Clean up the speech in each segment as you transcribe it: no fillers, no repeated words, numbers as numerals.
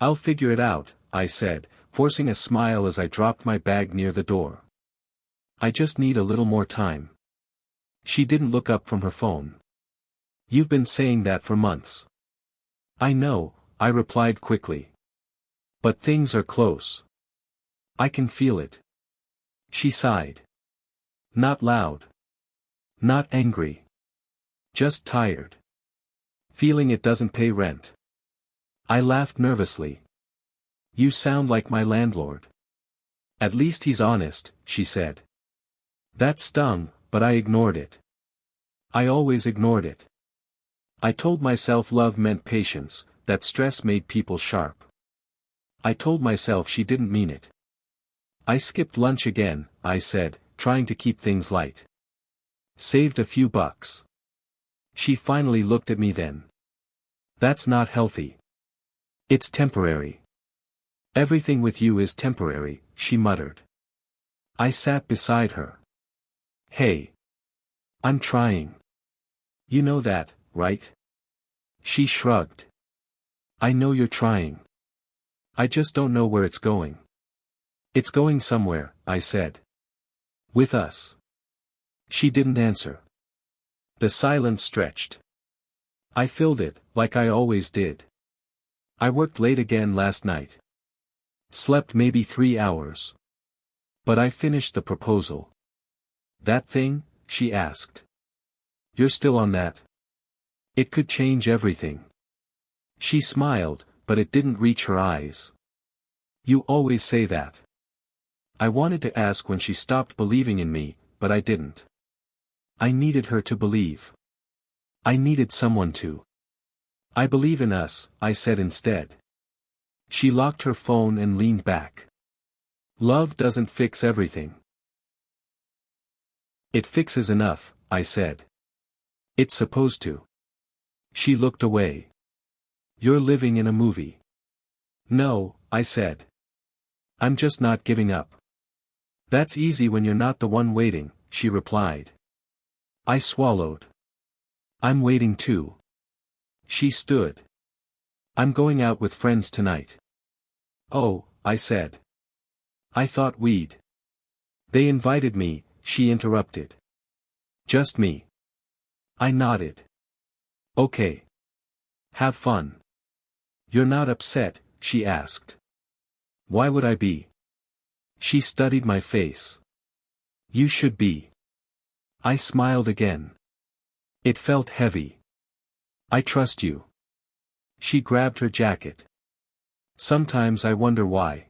I'll figure it out, I said, forcing a smile as I dropped my bag near the door. I just need a little more time. She didn't look up from her phone. You've been saying that for months. I know, I replied quickly. But things are close. I can feel it. She sighed. Not loud. Not angry. Just tired. Feeling it doesn't pay rent. I laughed nervously. You sound like my landlord. At least he's honest, she said. That stung, but I ignored it. I always ignored it. I told myself love meant patience, that stress made people sharp. I told myself she didn't mean it. I skipped lunch again, I said, trying to keep things light. Saved a few bucks. She finally looked at me then. That's not healthy. It's temporary. Everything with you is temporary, she muttered. I sat beside her. Hey. I'm trying. You know that, right? She shrugged. I know you're trying. I just don't know where it's going. It's going somewhere, I said. With us. She didn't answer. The silence stretched. I filled it, like I always did. I worked late again last night. Slept maybe 3 hours. But I finished the proposal. That thing? She asked. You're still on that? It could change everything. She smiled, but it didn't reach her eyes. You always say that. I wanted to ask when she stopped believing in me, but I didn't. I needed her to believe. I needed someone to. I believe in us, I said instead. She locked her phone and leaned back. Love doesn't fix everything. It fixes enough, I said. It's supposed to. She looked away. You're living in a movie. No, I said. I'm just not giving up. That's easy when you're not the one waiting, she replied. I swallowed. I'm waiting too. She stood. I'm going out with friends tonight. Oh, I said. I thought we'd. They invited me, she interrupted. Just me. I nodded. Okay. Have fun. You're not upset, she asked. Why would I be? She studied my face. You should be. I smiled again. It felt heavy. I trust you. She grabbed her jacket. Sometimes I wonder why.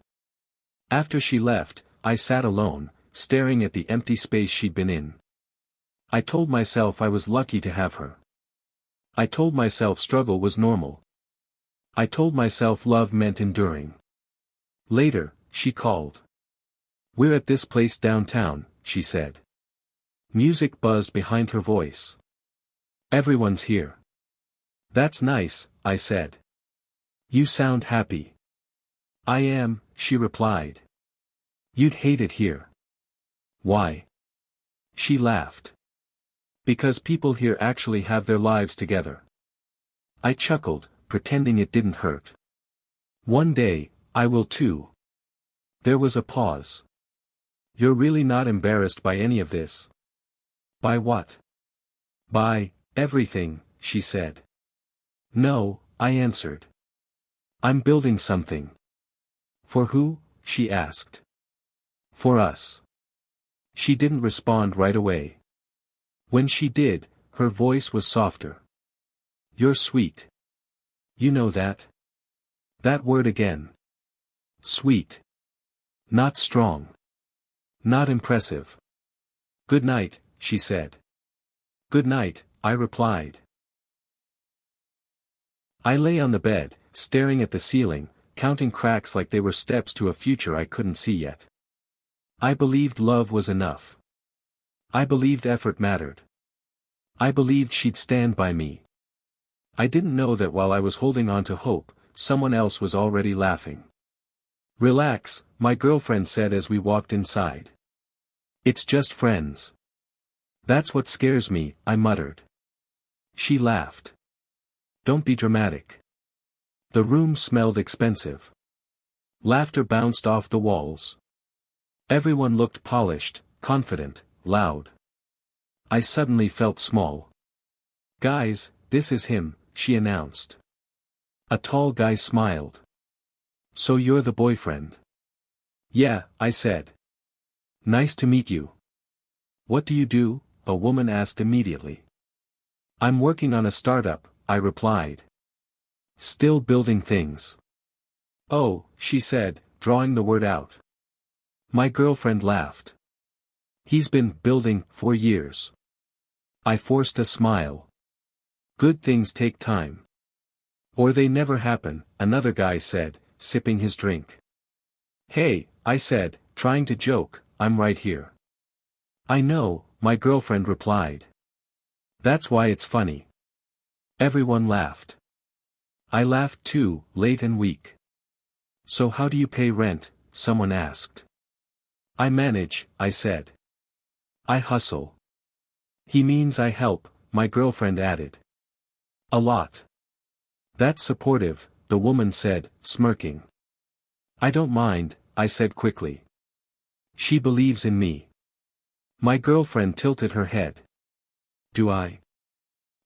After she left, I sat alone, staring at the empty space she'd been in. I told myself I was lucky to have her. I told myself struggle was normal. I told myself love meant enduring. Later, she called. We're at this place downtown, she said. Music buzzed behind her voice. Everyone's here. That's nice, I said. You sound happy. I am, she replied. You'd hate it here. Why? She laughed. Because people here actually have their lives together. I chuckled, pretending it didn't hurt. One day, I will too. There was a pause. You're really not embarrassed by any of this? By what? By everything, she said. No, I answered. I'm building something. For who? She asked. For us. She didn't respond right away. When she did, her voice was softer. You're sweet. You know that? That word again. Sweet. Not strong. Not impressive. Good night, she said. Good night, I replied. I lay on the bed, staring at the ceiling, counting cracks like they were steps to a future I couldn't see yet. I believed love was enough. I believed effort mattered. I believed she'd stand by me. I didn't know that while I was holding on to hope, someone else was already laughing. Relax, my girlfriend said as we walked inside. It's just friends. That's what scares me, I muttered. She laughed. Don't be dramatic. The room smelled expensive. Laughter bounced off the walls. Everyone looked polished, confident, loud. I suddenly felt small. "Guys, this is him," she announced. A tall guy smiled. "So you're the boyfriend?" "Yeah," I said. "Nice to meet you." "What do you do?" a woman asked immediately. "I'm working on a startup," I replied. "Still building things." "Oh," she said, drawing the word out. My girlfriend laughed. "He's been building for years." I forced a smile. "Good things take time. Or they never happen," another guy said, sipping his drink. "Hey," I said, trying to joke, "I'm right here." "I know," my girlfriend replied. "That's why it's funny." Everyone laughed. I laughed too, late and weak. "So how do you pay rent?" someone asked. "I manage," I said. "I hustle." "He means I help," my girlfriend added. "A lot." "That's supportive," the woman said, smirking. "I don't mind," I said quickly. "She believes in me." My girlfriend tilted her head. "Do I?"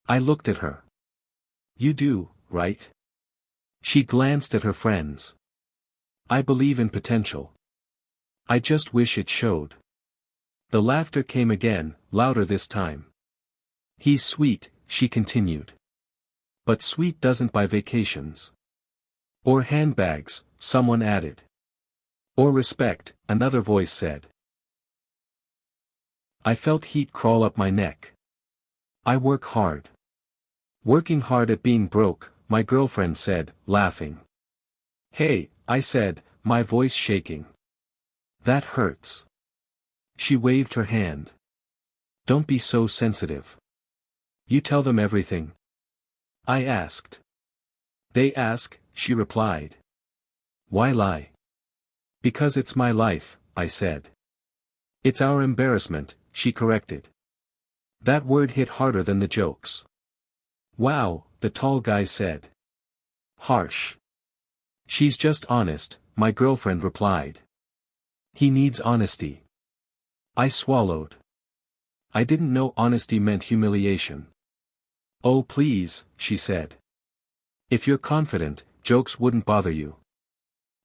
I looked at her. "You do, right?" She glanced at her friends. "I believe in potential. I just wish it showed." The laughter came again, louder this time. "He's sweet," she continued. "But sweet doesn't buy vacations." "Or handbags," someone added. "Or respect," another voice said. I felt heat crawl up my neck. "I work hard." "Working hard at being broke," my girlfriend said, laughing. "Hey," I said, my voice shaking. "That hurts." She waved her hand. "Don't be so sensitive. You tell them everything?" I asked. "They ask," she replied. "Why lie?" "Because it's my life," I said. "It's our embarrassment," she corrected. That word hit harder than the jokes. "Wow," the tall guy said. "Harsh." "She's just honest," my girlfriend replied. "He needs honesty." I swallowed. I didn't know honesty meant humiliation. "Oh please," she said. "If you're confident, jokes wouldn't bother you."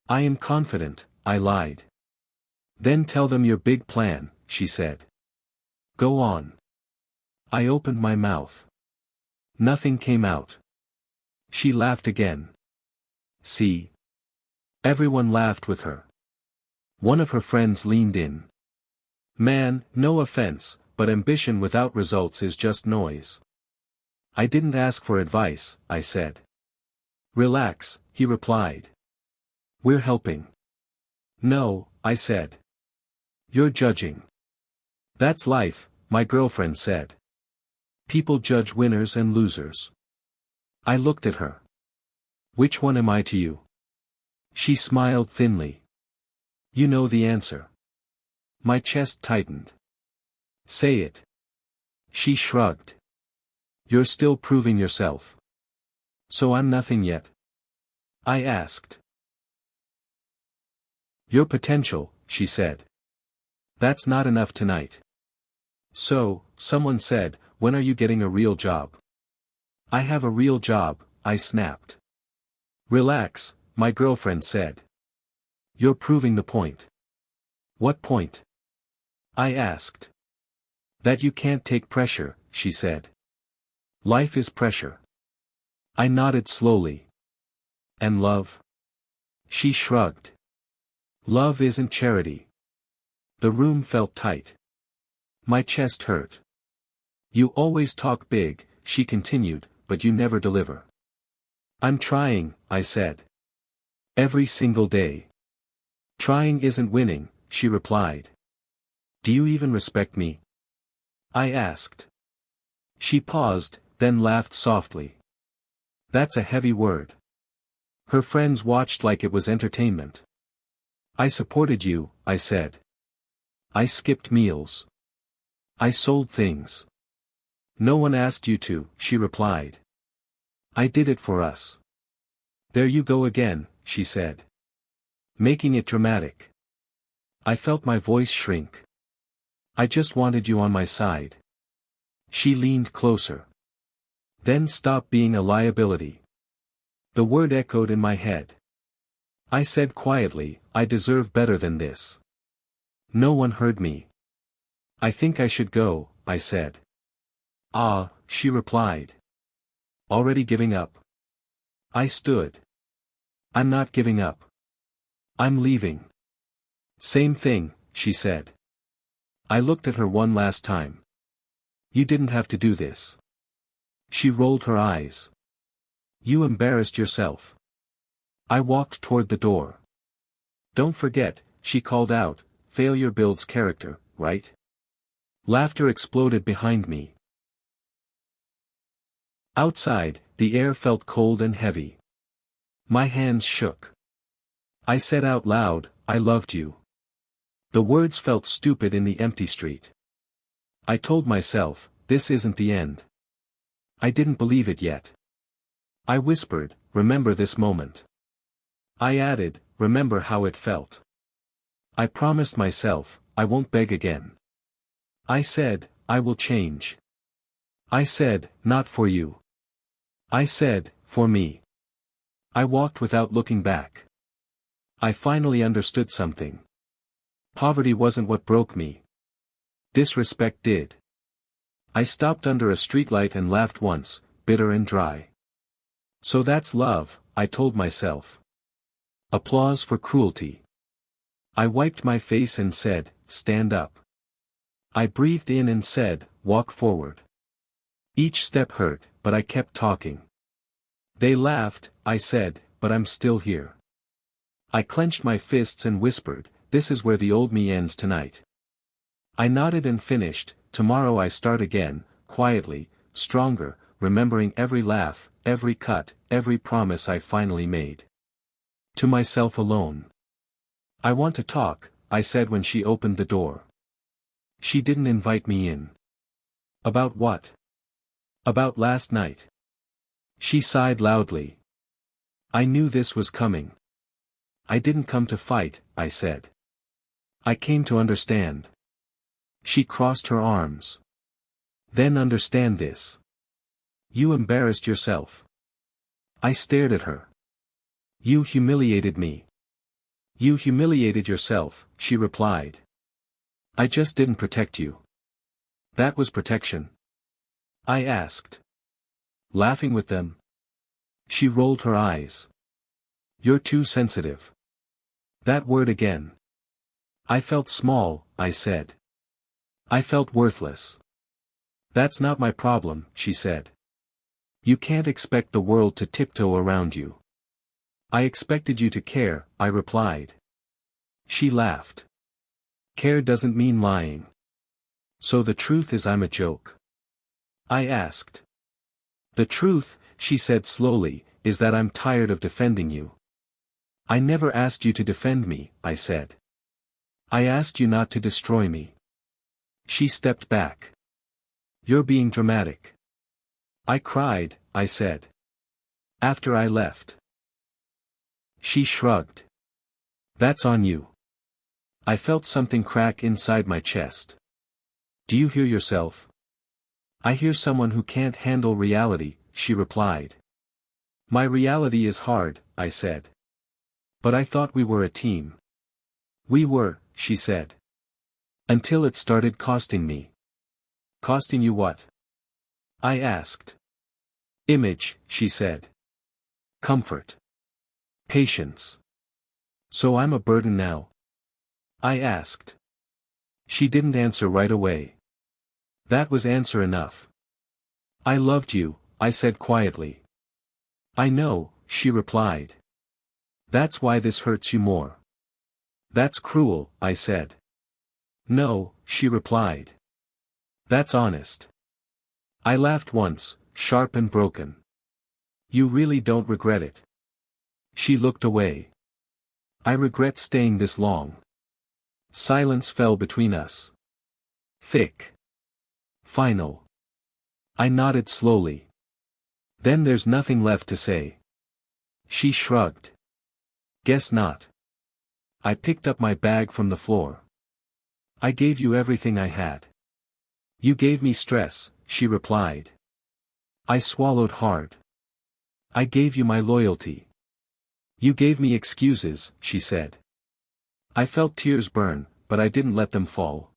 "I am confident," I lied. "Then tell them your big plan," she said. "Go on." I opened my mouth. Nothing came out. She laughed again. "See?" Everyone laughed with her. One of her friends leaned in. "Man, no offense, but ambition without results is just noise." "I didn't ask for advice," I said. "Relax," he replied. "We're helping." "No," I said. "You're judging." "That's life," my girlfriend said. "People judge winners and losers." I looked at her. "Which one am I to you?" She smiled thinly. "You know the answer." My chest tightened. "Say it." She shrugged. "You're still proving yourself." "So I'm nothing yet?" I asked. "Your potential," she said. "That's not enough tonight." "So," someone said, "when are you getting a real job?" "I have a real job," I snapped. "Relax," my girlfriend said. "You're proving the point." "What point?" I asked. "That you can't take pressure," she said. "Life is pressure." I nodded slowly. "And love?" She shrugged. "Love isn't charity." The room felt tight. My chest hurt. "You always talk big," she continued, "but you never deliver." "I'm trying," I said. "Every single day." "Trying isn't winning," she replied. "Do you even respect me?" I asked. She paused, then laughed softly. "That's a heavy word." Her friends watched like it was entertainment. "I supported you," I said. "I skipped meals. I sold things." "No one asked you to," she replied. "I did it for us." There you go again, she said. Making it dramatic. I felt my voice shrink. I just wanted you on my side. She leaned closer. Then stop being a liability. The word echoed in my head. I said quietly, I deserve better than this. No one heard me. I think I should go, I said. Ah, she replied. Already giving up? I stood. I'm not giving up. I'm leaving. Same thing, she said. I looked at her one last time. You didn't have to do this. She rolled her eyes. You embarrassed yourself. I walked toward the door. Don't forget, she called out, failure builds character, right? Laughter exploded behind me. Outside, the air felt cold and heavy. My hands shook. I said out loud, I loved you. The words felt stupid in the empty street. I told myself, this isn't the end. I didn't believe it yet. I whispered, remember this moment. I added, remember how it felt. I promised myself, I won't beg again. I said, I will change. I said, not for you. I said, for me. I walked without looking back. I finally understood something. Poverty wasn't what broke me. Disrespect did. I stopped under a streetlight and laughed once, bitter and dry. So that's love, I told myself. Applause for cruelty. I wiped my face and said, stand up. I breathed in and said, walk forward. Each step hurt, but I kept talking. They laughed, I said, but I'm still here. I clenched my fists and whispered, this is where the old me ends tonight. I nodded and finished, tomorrow I start again, quietly, stronger, remembering every laugh, every cut, every promise I finally made. To myself alone. I want to talk, I said when she opened the door. She didn't invite me in. About what? About last night. She sighed loudly. I knew this was coming. I didn't come to fight, I said. I came to understand. She crossed her arms. Then understand this. You embarrassed yourself. I stared at her. You humiliated me. You humiliated yourself, she replied. I just didn't protect you. That was protection. I asked. Laughing with them. She rolled her eyes. You're too sensitive. That word again. I felt small, I said. I felt worthless. That's not my problem, she said. You can't expect the world to tiptoe around you. I expected you to care, I replied. She laughed. Care doesn't mean lying. So the truth is I'm a joke? I asked. The truth, she said slowly, is that I'm tired of defending you. I never asked you to defend me, I said. I asked you not to destroy me. She stepped back. You're being dramatic. I cried, I said. After I left. She shrugged. That's on you. I felt something crack inside my chest. Do you hear yourself? I hear someone who can't handle reality, she replied. My reality is hard, I said. But I thought we were a team. We were, she said. Until it started costing me. Costing you what? I asked. Image, she said. Comfort. Patience. So I'm a burden now? I asked. She didn't answer right away. That was answer enough. I loved you, I said quietly. I know, she replied. That's why this hurts you more. That's cruel, I said. No, she replied. That's honest. I laughed once, sharp and broken. You really don't regret it? She looked away. I regret staying this long. Silence fell between us. Thick. Final. I nodded slowly. Then there's nothing left to say. She shrugged. Guess not. I picked up my bag from the floor. I gave you everything I had. You gave me stress, she replied. I swallowed hard. I gave you my loyalty. You gave me excuses, she said. I felt tears burn, but I didn't let them fall.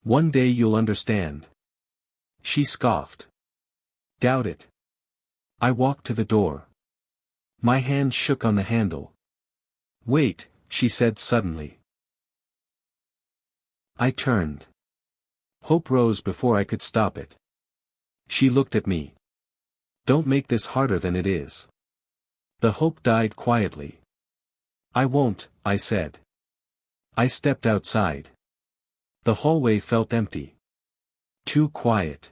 One day you'll understand. She scoffed. Doubt it. I walked to the door. My hand shook on the handle. Wait, she said suddenly. I turned. Hope rose before I could stop it. She looked at me. Don't make this harder than it is. The hope died quietly. I won't, I said. I stepped outside. The hallway felt empty. Too quiet.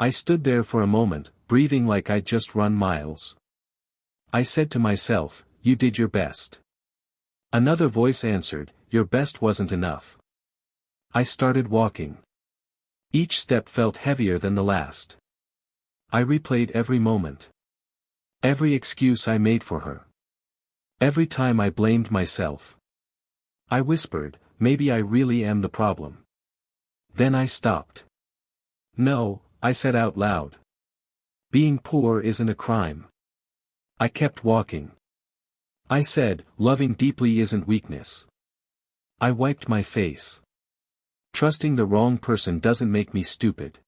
I stood there for a moment, breathing like I'd just run miles. I said to myself, you did your best. Another voice answered, your best wasn't enough. I started walking. Each step felt heavier than the last. I replayed every moment. Every excuse I made for her. Every time I blamed myself. I whispered, maybe I really am the problem. Then I stopped. No, I said out loud. Being poor isn't a crime. I kept walking. I said, loving deeply isn't weakness. I wiped my face. Trusting the wrong person doesn't make me stupid.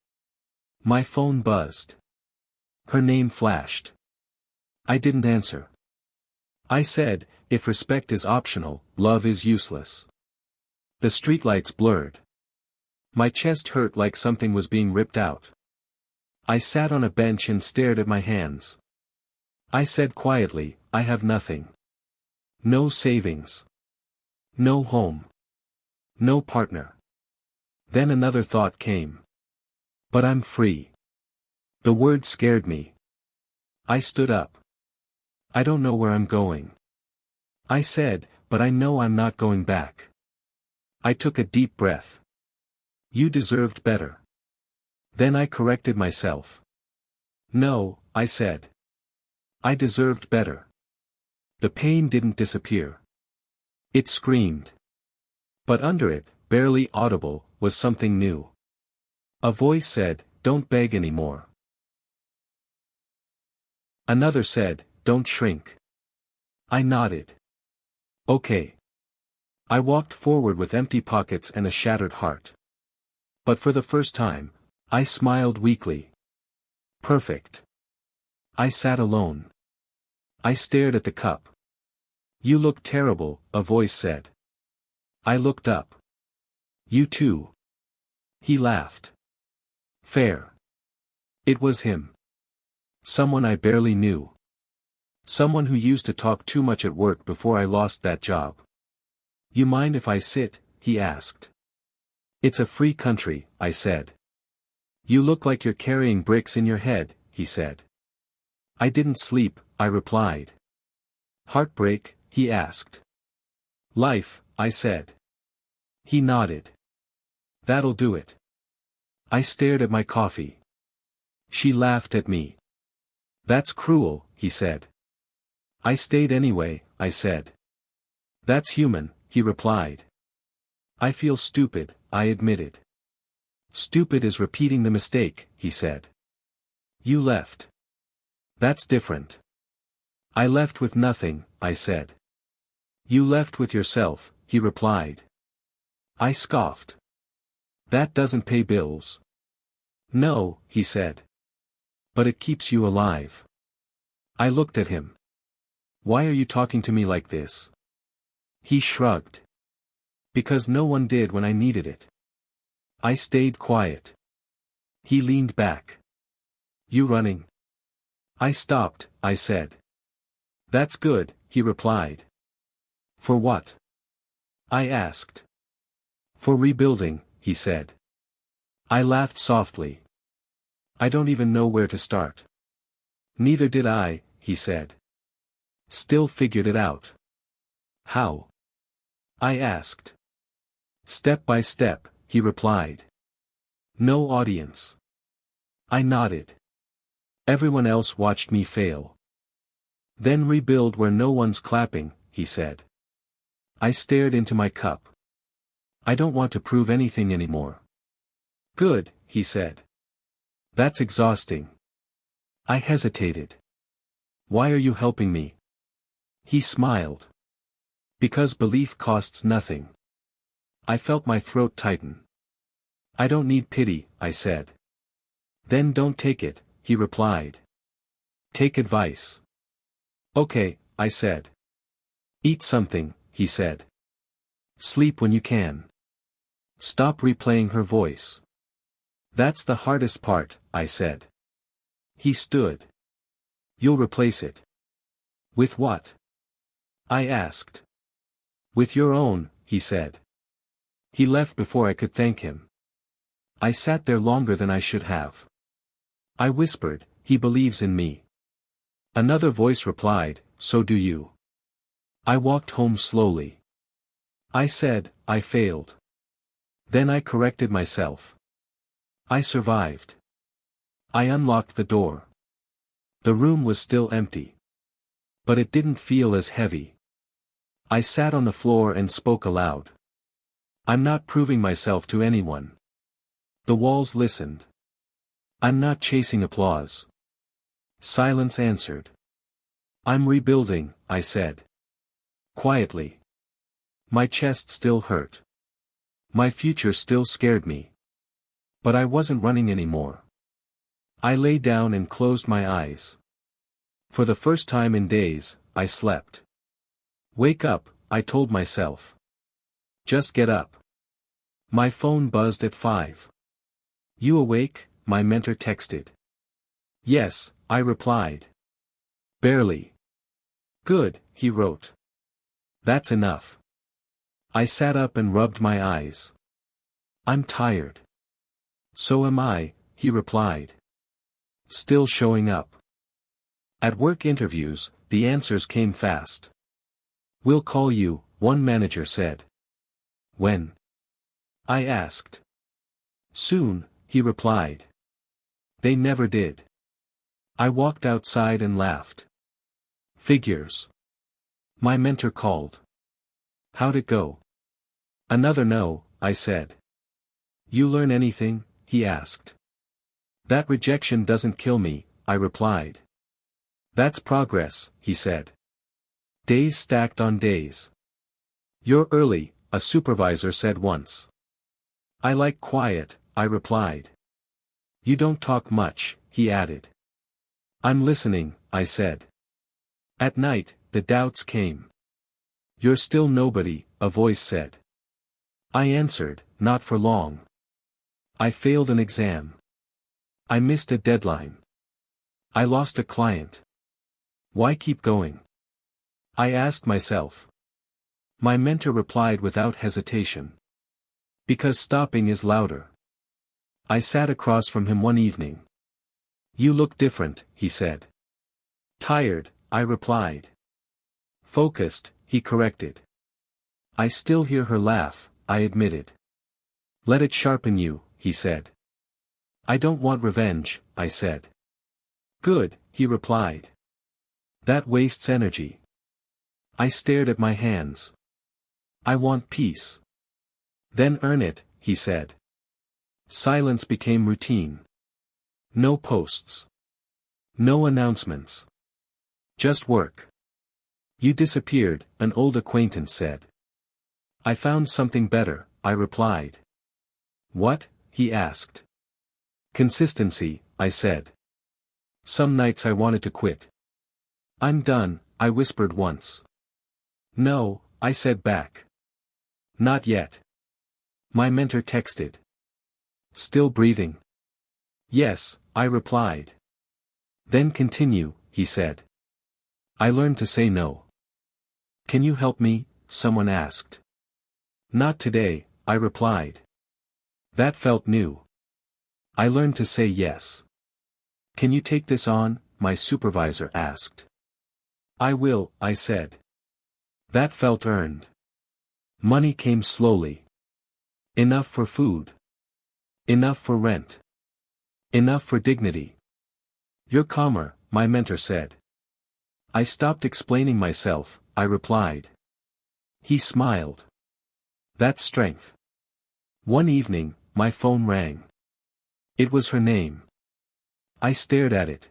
My phone buzzed. Her name flashed. I didn't answer. I said, if respect is optional, love is useless. The streetlights blurred. My chest hurt like something was being ripped out. I sat on a bench and stared at my hands. I said quietly, I have nothing. No savings. No home. No partner. Then another thought came. But I'm free. The word scared me. I stood up. I don't know where I'm going. I said, but I know I'm not going back. I took a deep breath. You deserved better. Then I corrected myself. No, I said. I deserved better. The pain didn't disappear. It screamed. But under it, barely audible, was something new. A voice said, don't beg anymore. Another said, don't shrink. I nodded. Okay. I walked forward with empty pockets and a shattered heart. But for the first time, I smiled weakly. Perfect. I sat alone. I stared at the cup. You look terrible, a voice said. I looked up. You too. He laughed. Fair. It was him. Someone I barely knew. Someone who used to talk too much at work before I lost that job. You mind if I sit? He asked. It's a free country, I said. You look like you're carrying bricks in your head, he said. I didn't sleep, I replied. Heartbreak, he asked. Life, I said. He nodded. That'll do it. I stared at my coffee. She laughed at me. That's cruel, he said. I stayed anyway, I said. That's human, he replied. I feel stupid, I admitted. Stupid is repeating the mistake, he said. You left. That's different. I left with nothing, I said. You left with yourself, he replied. I scoffed. That doesn't pay bills. No, he said. But it keeps you alive. I looked at him. Why are you talking to me like this? He shrugged. Because no one did when I needed it. I stayed quiet. He leaned back. You running? I stopped, I said. That's good, he replied. For what? I asked. For rebuilding, he said. I laughed softly. I don't even know where to start. Neither did I, he said. Still figured it out. How? I asked. Step by step, he replied. No audience. I nodded. Everyone else watched me fail. Then rebuild where no one's clapping, he said. I stared into my cup. I don't want to prove anything anymore. Good, he said. That's exhausting. I hesitated. Why are you helping me? He smiled. Because belief costs nothing. I felt my throat tighten. I don't need pity, I said. Then don't take it, he replied. Take advice. Okay, I said. Eat something, he said. Sleep when you can. Stop replaying her voice. That's the hardest part, I said. He stood. You'll replace it. With what? I asked. With your own, he said. He left before I could thank him. I sat there longer than I should have. I whispered, he believes in me. Another voice replied, so do you. I walked home slowly. I said, I failed. Then I corrected myself. I survived. I unlocked the door. The room was still empty. But it didn't feel as heavy. I sat on the floor and spoke aloud. I'm not proving myself to anyone. The walls listened. I'm not chasing applause. Silence answered. I'm rebuilding, I said. Quietly. My chest still hurt. My future still scared me. But I wasn't running anymore. I lay down and closed my eyes. For the first time in days, I slept. Wake up, I told myself. Just get up. My phone buzzed at 5. You awake? My mentor texted. Yes, I replied. Barely. Good, he wrote. That's enough. I sat up and rubbed my eyes. I'm tired. So am I, he replied. Still showing up. At work interviews, the answers came fast. We'll call you, one manager said. When? I asked. Soon, he replied. They never did. I walked outside and laughed. Figures. My mentor called. How'd it go? Another no, I said. You learn anything? He asked. That rejection doesn't kill me, I replied. That's progress, he said. Days stacked on days. You're early, a supervisor said once. I like quiet, I replied. You don't talk much, he added. I'm listening, I said. At night, the doubts came. You're still nobody, a voice said. I answered, not for long. I failed an exam. I missed a deadline. I lost a client. Why keep going? I asked myself. My mentor replied without hesitation. Because stopping is louder. I sat across from him one evening. You look different, he said. Tired, I replied. Focused, he corrected. I still hear her laugh, I admitted. Let it sharpen you, he said. I don't want revenge, I said. Good, he replied. That wastes energy. I stared at my hands. I want peace. Then earn it, he said. Silence became routine. No posts. No announcements. Just work. You disappeared, an old acquaintance said. I found something better, I replied. What? He asked. Consistency, I said. Some nights I wanted to quit. I'm done, I whispered once. No, I said back. Not yet. My mentor texted. Still breathing? Yes, I replied. Then continue, he said. I learned to say no. Can you help me? Someone asked. Not today, I replied. That felt new. I learned to say yes. Can you take this on? My supervisor asked. I will, I said. That felt earned. Money came slowly. Enough for food. Enough for rent. Enough for dignity. You're calmer, my mentor said. I stopped explaining myself, I replied. He smiled. That's strength. One evening, my phone rang. It was her name. I stared at it.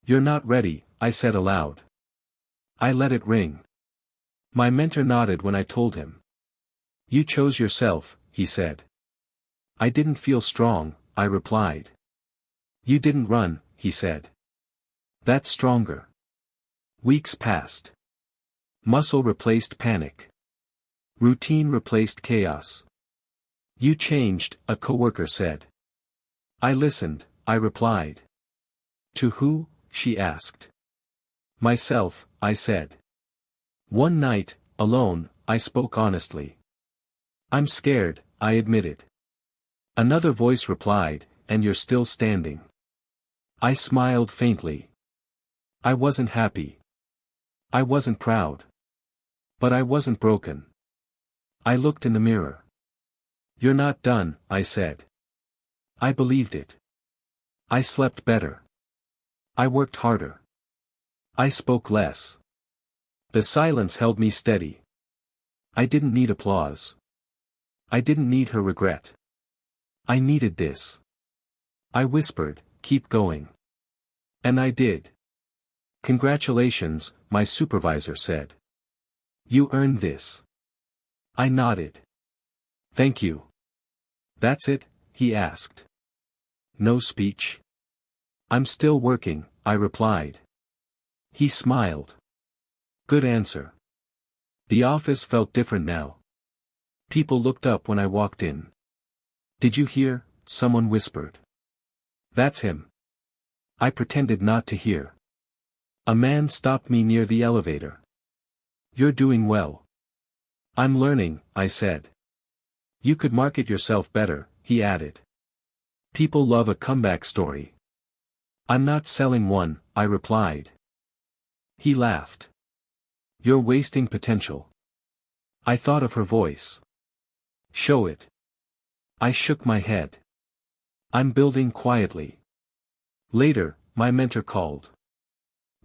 You're not ready, I said aloud. I let it ring. My mentor nodded when I told him. You chose yourself, he said. I didn't feel strong, I replied. You didn't run, he said. That's stronger. Weeks passed. Muscle replaced panic. Routine replaced chaos. You changed, a coworker said. I listened, I replied. To who? She asked. Myself, I said. One night, alone, I spoke honestly. I'm scared, I admitted. Another voice replied, and you're still standing. I smiled faintly. I wasn't happy. I wasn't proud. But I wasn't broken. I looked in the mirror. You're not done, I said. I believed it. I slept better. I worked harder. I spoke less. The silence held me steady. I didn't need applause. I didn't need her regret. I needed this. I whispered, keep going. And I did. Congratulations, my supervisor said. You earned this. I nodded. Thank you. That's it, he asked. No speech. I'm still working, I replied. He smiled. Good answer. The office felt different now. People looked up when I walked in. Did you hear? Someone whispered. That's him. I pretended not to hear. A man stopped me near the elevator. You're doing well. I'm learning, I said. You could market yourself better, he added. People love a comeback story. I'm not selling one, I replied. He laughed. You're wasting potential. I thought of her voice. Show it. I shook my head. I'm building quietly. Later, my mentor called.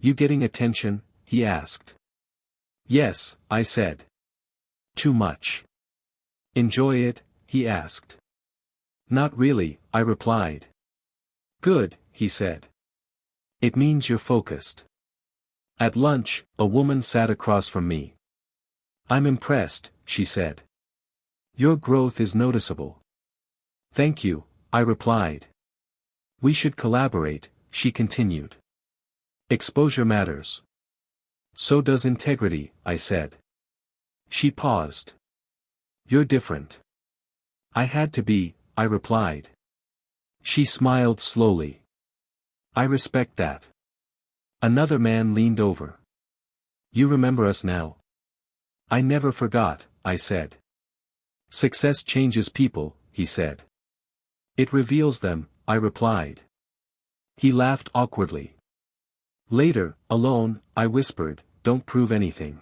You getting attention? He asked. Yes, I said. Too much. Enjoy it? He asked. Not really, I replied. Good, he said. It means you're focused. At lunch, a woman sat across from me. I'm impressed, she said. Your growth is noticeable. Thank you, I replied. We should collaborate, she continued. Exposure matters. So does integrity, I said. She paused. You're different. I had to be, I replied. She smiled slowly. I respect that. Another man leaned over. You remember us now? I never forgot, I said. Success changes people, he said. It reveals them, I replied. He laughed awkwardly. Later, alone, I whispered, don't prove anything.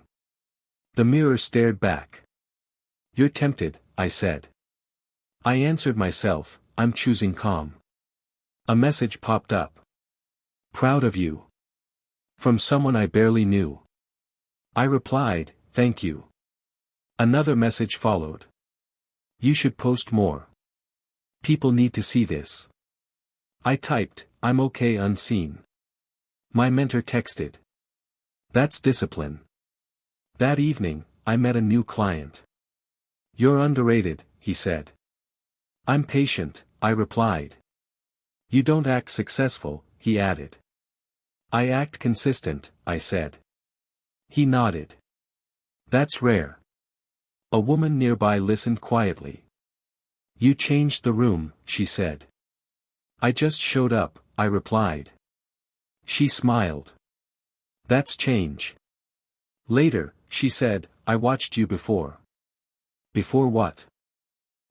The mirror stared back. You're tempted, I said. I answered myself, I'm choosing calm. A message popped up. Proud of you. From someone I barely knew. I replied, thank you. Another message followed. You should post more. People need to see this. I typed, I'm okay unseen. My mentor texted. That's discipline. That evening, I met a new client. You're underrated, he said. I'm patient, I replied. You don't act successful, he added. I act consistent, I said. He nodded. That's rare. A woman nearby listened quietly. You changed the room, she said. I just showed up, I replied. She smiled. That's change. Later, she said, I watched you before. Before what?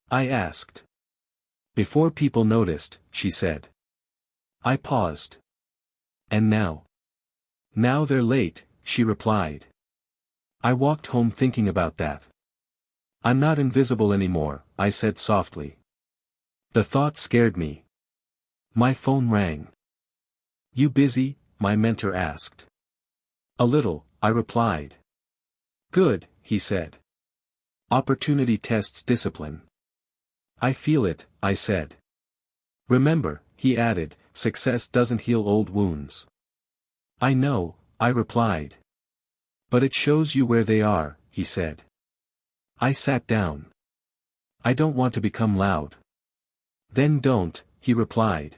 I asked. Before people noticed, she said. I paused. And now? Now they're late, she replied. I walked home thinking about that. I'm not invisible anymore, I said softly. The thought scared me. My phone rang. You busy? My mentor asked. A little, I replied. Good, he said. Opportunity tests discipline. I feel it, I said. Remember, he added, success doesn't heal old wounds. I know, I replied. But it shows you where they are, he said. I sat down. I don't want to become loud. Then don't, he replied.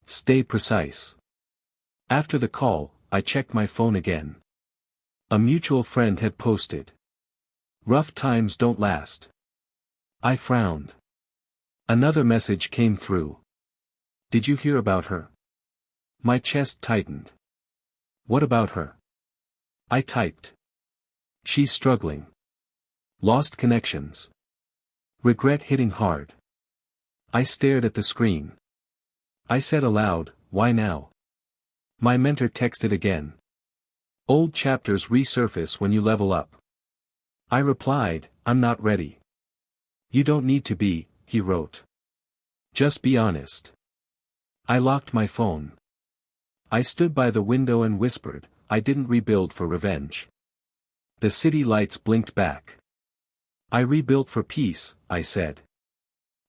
Stay precise. After the call, I checked my phone again. A mutual friend had posted. Rough times don't last. I frowned. Another message came through. Did you hear about her? My chest tightened. What about her? I typed. She's struggling. Lost connections. Regret hitting hard. I stared at the screen. I said aloud, why now? My mentor texted again. Old chapters resurface when you level up. I replied, I'm not ready. You don't need to be, he wrote. Just be honest. I locked my phone. I stood by the window and whispered, I didn't rebuild for revenge. The city lights blinked back. I rebuilt for peace, I said.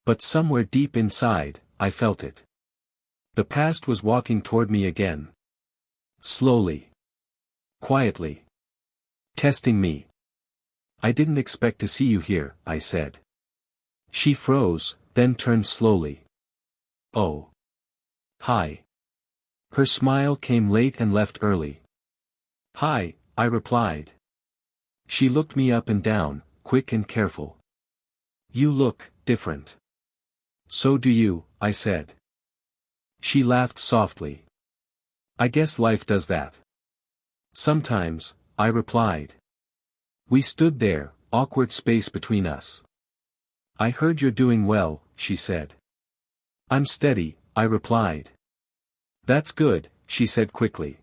But somewhere deep inside, I felt it. The past was walking toward me again. Slowly. Quietly. Testing me. I didn't expect to see you here, I said. She froze, then turned slowly. Oh. Hi. Her smile came late and left early. Hi, I replied. She looked me up and down, quick and careful. You look different. So do you, I said. She laughed softly. I guess life does that. Sometimes, I replied. We stood there, awkward space between us. I heard you're doing well, she said. I'm steady, I replied. That's good, she said quickly.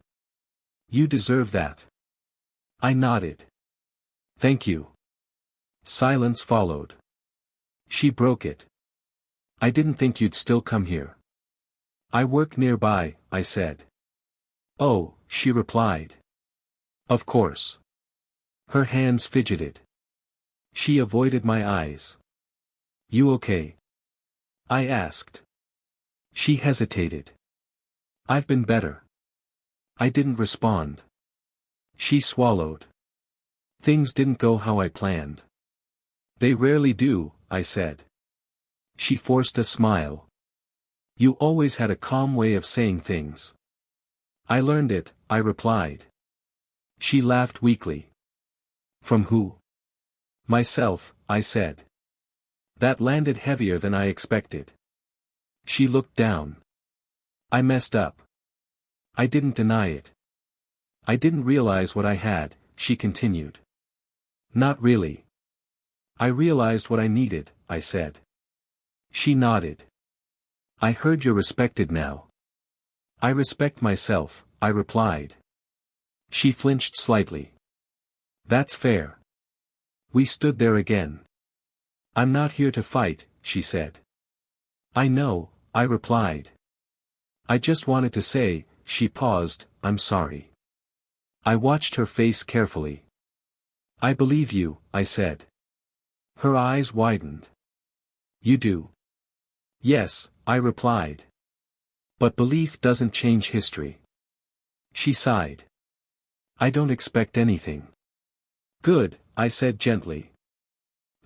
You deserve that. I nodded. Thank you. Silence followed. She broke it. I didn't think you'd still come here. I work nearby, I said. Oh, she replied. Of course. Her hands fidgeted. She avoided my eyes. You okay? I asked. She hesitated. I've been better. I didn't respond. She swallowed. Things didn't go how I planned. They rarely do, I said. She forced a smile. You always had a calm way of saying things. I learned it, I replied. She laughed weakly. From who? Myself, I said. That landed heavier than I expected. She looked down. I messed up. I didn't deny it. I didn't realize what I had, she continued. Not really. I realized what I needed, I said. She nodded. I heard you're respected now. I respect myself, I replied. She flinched slightly. That's fair. We stood there again. I'm not here to fight, she said. I know, I replied. I just wanted to say, she paused, I'm sorry. I watched her face carefully. I believe you, I said. Her eyes widened. You do? Yes, I replied. But belief doesn't change history. She sighed. I don't expect anything. Good, I said gently.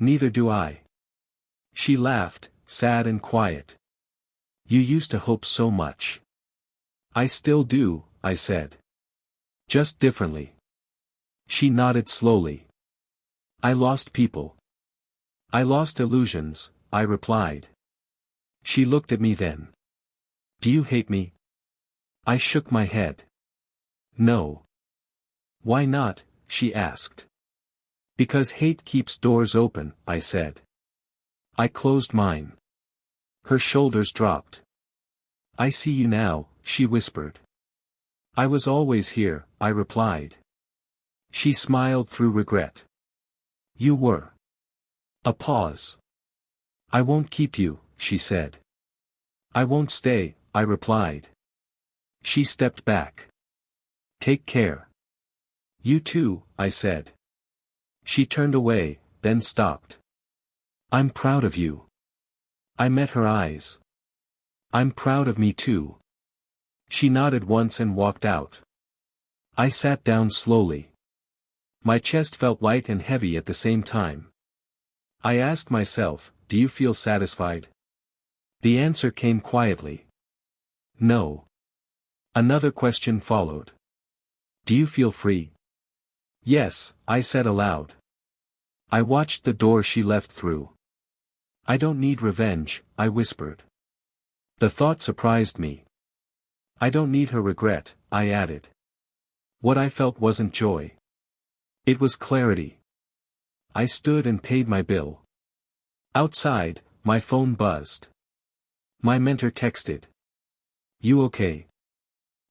Neither do I. She laughed, sad and quiet. You used to hope so much. I still do, I said. Just differently. She nodded slowly. I lost people. I lost illusions, I replied. She looked at me then. Do you hate me? I shook my head. No. Why not? She asked. Because hate keeps doors open, I said. I closed mine. Her shoulders dropped. I see you now, she whispered. I was always here, I replied. She smiled through regret. You were. A pause. I won't keep you, she said. I won't stay, I replied. She stepped back. Take care. You too, I said. She turned away, then stopped. I'm proud of you. I met her eyes. I'm proud of me too. She nodded once and walked out. I sat down slowly. My chest felt light and heavy at the same time. I asked myself, do you feel satisfied? The answer came quietly. No. Another question followed. Do you feel free? Yes, I said aloud. I watched the door she left through. I don't need revenge, I whispered. The thought surprised me. I don't need her regret, I added. What I felt wasn't joy. It was clarity. I stood and paid my bill. Outside, my phone buzzed. My mentor texted. You okay?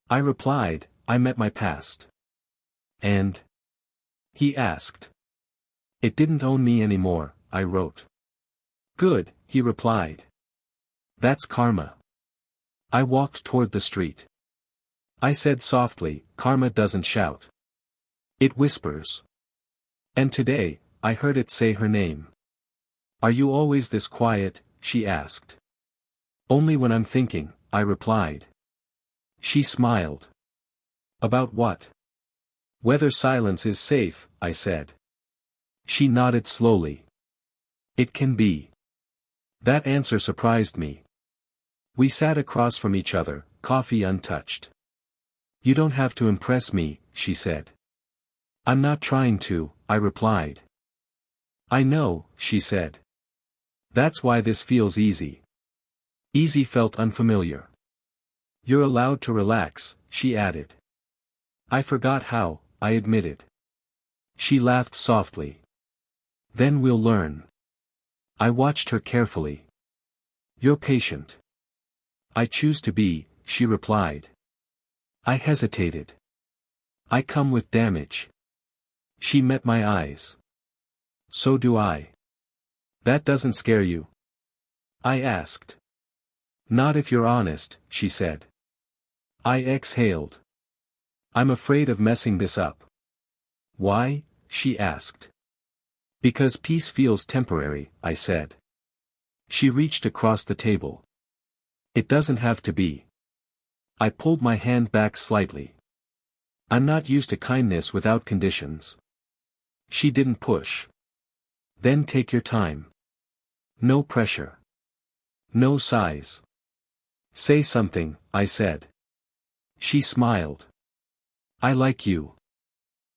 I replied, I met my past. And? He asked. It didn't own me anymore, I wrote. Good, he replied. That's karma. I walked toward the street. I said softly, karma doesn't shout. It whispers. And today, I heard it say her name. Are you always this quiet? She asked. Only when I'm thinking, I replied. She smiled. About what? Whether silence is safe, I said. She nodded slowly. It can be. That answer surprised me. We sat across from each other, coffee untouched. You don't have to impress me, she said. I'm not trying to, I replied. I know, she said. That's why this feels easy. Easy felt unfamiliar. You're allowed to relax, she added. I forgot how, I admitted. She laughed softly. Then we'll learn. I watched her carefully. You're patient. I choose to be, she replied. I hesitated. I come with damage. She met my eyes. So do I. That doesn't scare you? I asked. Not if you're honest, she said. I exhaled. I'm afraid of messing this up. Why? She asked. Because peace feels temporary, I said. She reached across the table. It doesn't have to be. I pulled my hand back slightly. I'm not used to kindness without conditions. She didn't push. Then take your time. No pressure. No sighs. Say something, I said. She smiled. I like you.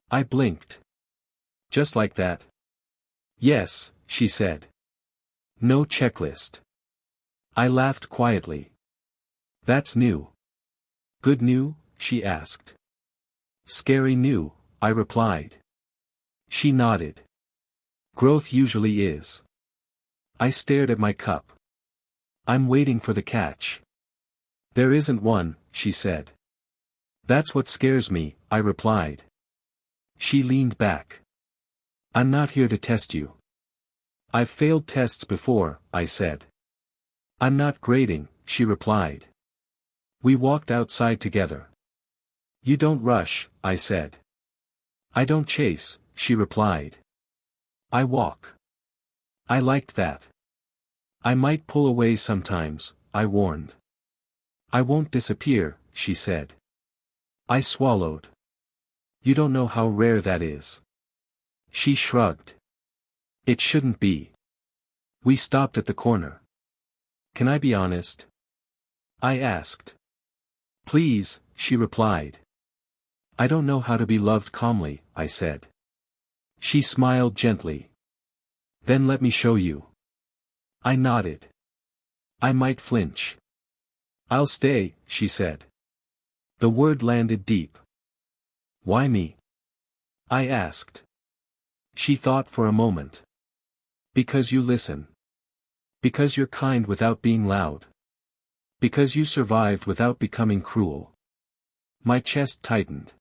I blinked. Just like that? Yes, she said. No checklist. I laughed quietly. That's new. Good new? She asked. Scary new, I replied. She nodded. Growth usually is. I stared at my cup. I'm waiting for the catch. There isn't one, she said. That's what scares me, I replied. She leaned back. I'm not here to test you. I've failed tests before, I said. I'm not grading, she replied. We walked outside together. You don't rush, I said. I don't chase, she replied. I walk. I liked that. I might pull away sometimes, I warned. I won't disappear, she said. I swallowed. You don't know how rare that is. She shrugged. It shouldn't be. We stopped at the corner. Can I be honest? I asked. Please, she replied. I don't know how to be loved calmly, I said. She smiled gently. Then let me show you. I nodded. I might flinch. I'll stay, she said. The word landed deep. Why me? I asked. She thought for a moment. Because you listen. Because you're kind without being loud. Because you survived without becoming cruel. My chest tightened.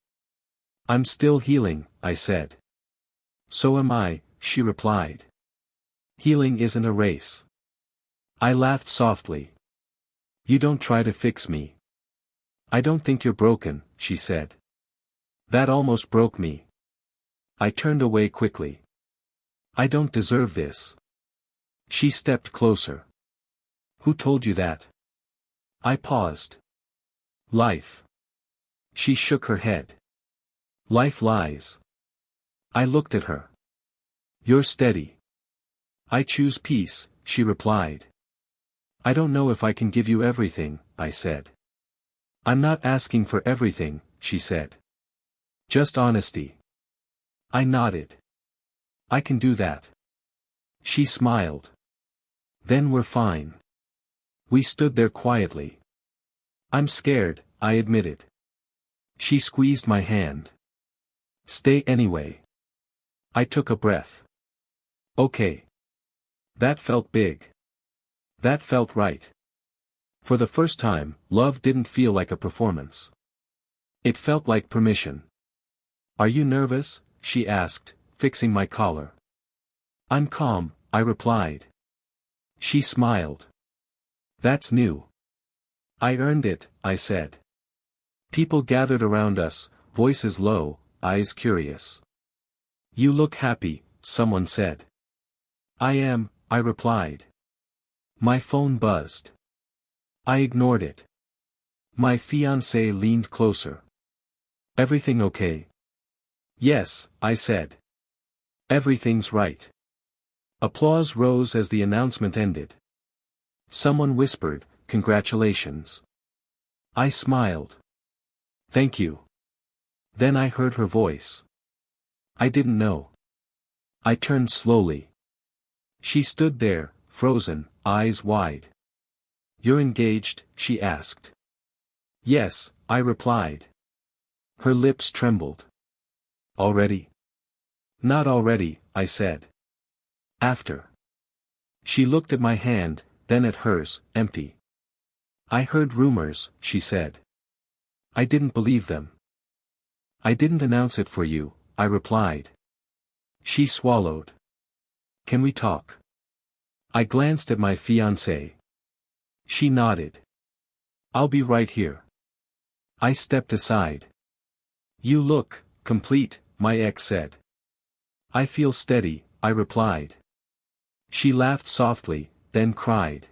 I'm still healing, I said. So am I, she replied. Healing isn't a race. I laughed softly. You don't try to fix me. I don't think you're broken, she said. That almost broke me. I turned away quickly. I don't deserve this. She stepped closer. Who told you that? I paused. Life. She shook her head. Life lies. I looked at her. You're steady. I choose peace, she replied. I don't know if I can give you everything, I said. I'm not asking for everything, she said. Just honesty. I nodded. I can do that. She smiled. Then we're fine. We stood there quietly. I'm scared, I admitted. She squeezed my hand. Stay anyway. I took a breath. Okay. That felt big. That felt right. For the first time, love didn't feel like a performance. It felt like permission. Are you nervous? She asked, fixing my collar. I'm calm, I replied. She smiled. That's new. I earned it, I said. People gathered around us, voices low, eyes curious. You look happy, someone said. I am, I replied. My phone buzzed. I ignored it. My fiancé leaned closer. Everything okay? Yes, I said. Everything's right. Applause rose as the announcement ended. Someone whispered, congratulations. I smiled. Thank you. Then I heard her voice. I didn't know. I turned slowly. She stood there, frozen, eyes wide. You're engaged? She asked. Yes, I replied. Her lips trembled. Already? Not already, I said. After. She looked at my hand, then at hers, empty. I heard rumors, she said. I didn't believe them. I didn't announce it for you, I replied. She swallowed. Can we talk? I glanced at my fiancé. She nodded. I'll be right here. I stepped aside. You look complete, my ex said. I feel steady, I replied. She laughed softly, then cried.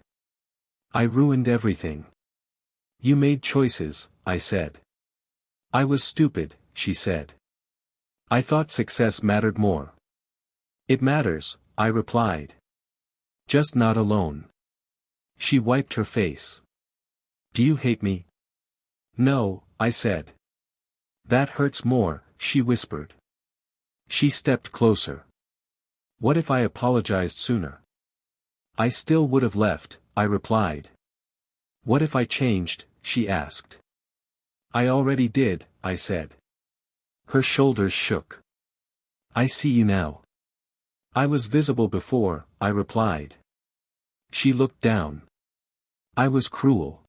I ruined everything. You made choices, I said. I was stupid, she said. I thought success mattered more. It matters, I replied. Just not alone. She wiped her face. Do you hate me? No, I said. That hurts more, she whispered. She stepped closer. What if I apologized sooner? I still would have left, I replied. What if I changed, she asked. I already did, I said. Her shoulders shook. I see you now. I was visible before, I replied. She looked down. I was cruel.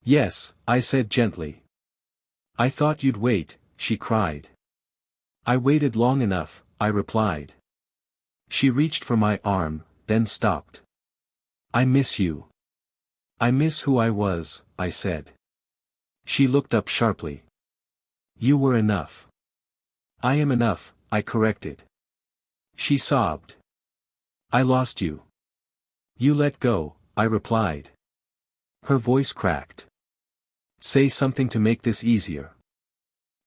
Yes, I said gently. I thought you'd wait, she cried. I waited long enough, I replied. She reached for my arm, then stopped. I miss you. I miss who I was, I said. She looked up sharply. You were enough. I am enough, I corrected. She sobbed. I lost you. You let go, I replied. Her voice cracked. Say something to make this easier.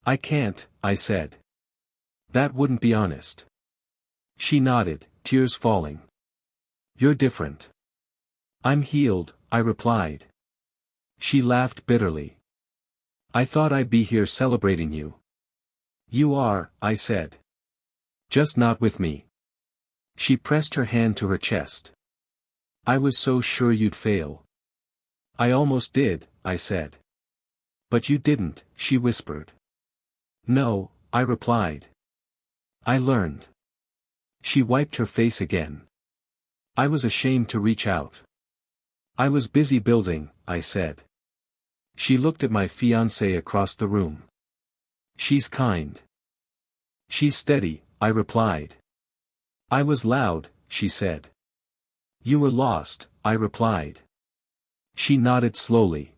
I can't, I said. That wouldn't be honest. She nodded, tears falling. You're different. I'm healed, I replied. She laughed bitterly. I thought I'd be here celebrating you. You are, I said. Just not with me. She pressed her hand to her chest. I was so sure you'd fail. I almost did, I said. But you didn't, she whispered. No, I replied. I learned. She wiped her face again. I was ashamed to reach out. I was busy building, I said. She looked at my fiancé across the room. She's kind. She's steady, I replied. I was loud, she said. You were lost, I replied. She nodded slowly.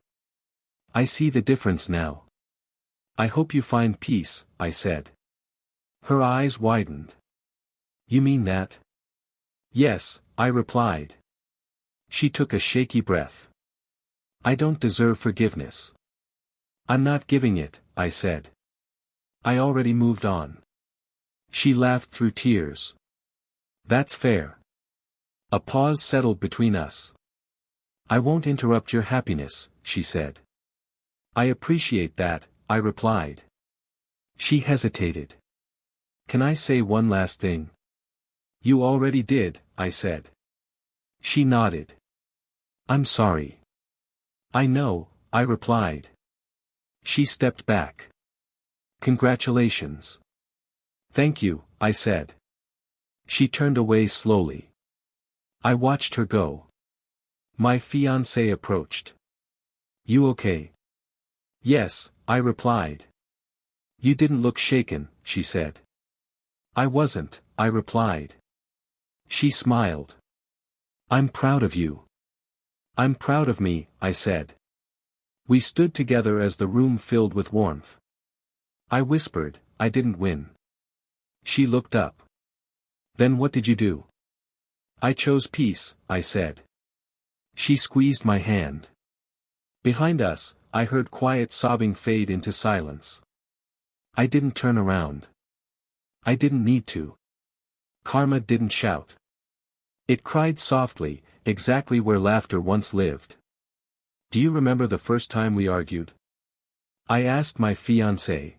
I see the difference now. I hope you find peace, I said. Her eyes widened. You mean that? Yes, I replied. She took a shaky breath. I don't deserve forgiveness. I'm not giving it, I said. I already moved on. She laughed through tears. That's fair. A pause settled between us. I won't interrupt your happiness, she said. I appreciate that, I replied. She hesitated. Can I say one last thing? You already did, I said. She nodded. I'm sorry. I know, I replied. She stepped back. Congratulations. Thank you, I said. She turned away slowly. I watched her go. My fiancé approached. You okay? Yes, I replied. You didn't look shaken, she said. I wasn't, I replied. She smiled. I'm proud of you. I'm proud of me, I said. We stood together as the room filled with warmth. I whispered, I didn't win. She looked up. Then what did you do? I chose peace, I said. She squeezed my hand. Behind us, I heard quiet sobbing fade into silence. I didn't turn around. I didn't need to. Karma didn't shout. It cried softly, exactly where laughter once lived. Do you remember the first time we argued? I asked my fiancée.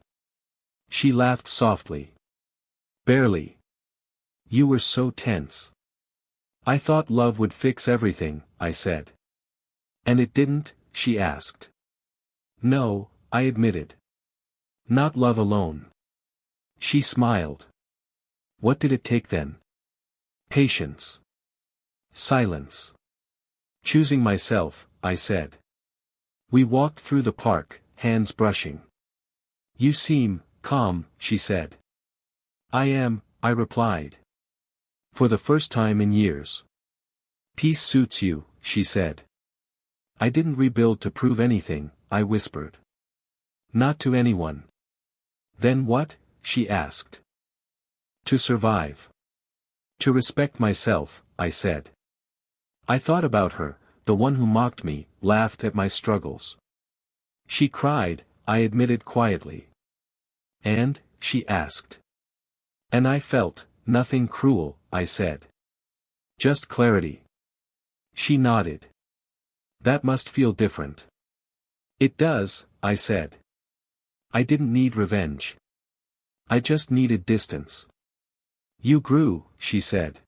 She laughed softly. Barely. You were so tense. I thought love would fix everything, I said. And it didn't, she asked. No, I admitted. Not love alone. She smiled. What did it take then? Patience. Silence. Choosing myself, I said. We walked through the park, hands brushing. You seem calm, she said. I am, I replied. For the first time in years. Peace suits you, she said. I didn't rebuild to prove anything, I whispered. Not to anyone. Then what? She asked. To survive. To respect myself, I said. I thought about her, the one who mocked me, laughed at my struggles. She cried, I admitted quietly. And, she asked. And I felt, nothing cruel, I said. Just clarity. She nodded. That must feel different. It does, I said. I didn't need revenge. I just needed distance. You grew, she said.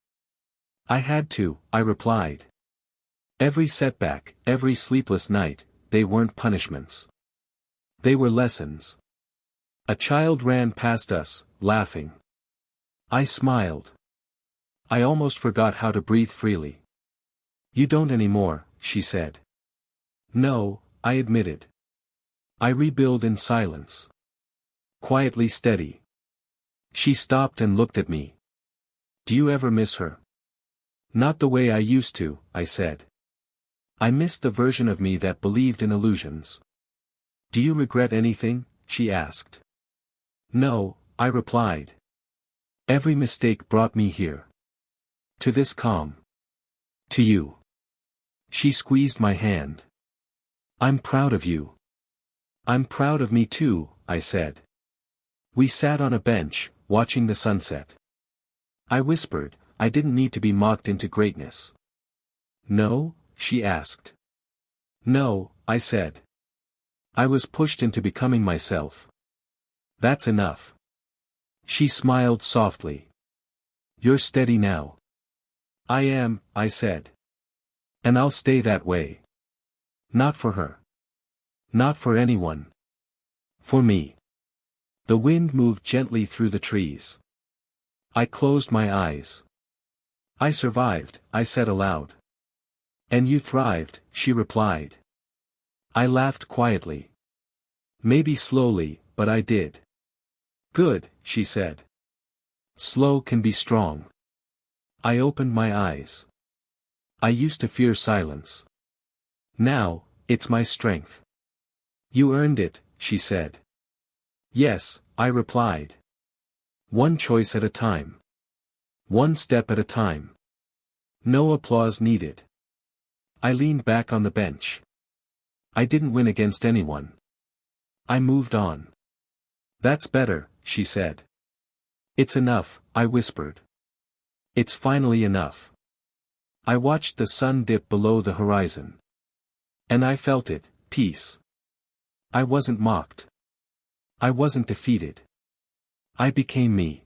I had to, I replied. Every setback, every sleepless night, they weren't punishments. They were lessons. A child ran past us, laughing. I smiled. I almost forgot how to breathe freely. You don't anymore, she said. No, I admitted. I rebuild in silence. Quietly steady. She stopped and looked at me. Do you ever miss her? Not the way I used to, I said. I missed the version of me that believed in illusions. Do you regret anything? She asked. No, I replied. Every mistake brought me here. To this calm. To you. She squeezed my hand. I'm proud of you. I'm proud of me too, I said. We sat on a bench, watching the sunset. I whispered, I didn't need to be mocked into greatness. No? She asked. No, I said. I was pushed into becoming myself. That's enough. She smiled softly. You're steady now. I am, I said. And I'll stay that way. Not for her. Not for anyone. For me. The wind moved gently through the trees. I closed my eyes. I survived, I said aloud. And you thrived, she replied. I laughed quietly. Maybe slowly, but I did. Good, she said. Slow can be strong. I opened my eyes. I used to fear silence. Now, it's my strength. You earned it, she said. Yes, I replied. One choice at a time. One step at a time. No applause needed. I leaned back on the bench. I didn't win against anyone. I moved on. That's better, she said. It's enough, I whispered. It's finally enough. I watched the sun dip below the horizon. And I felt it, peace. I wasn't mocked. I wasn't defeated. I became me.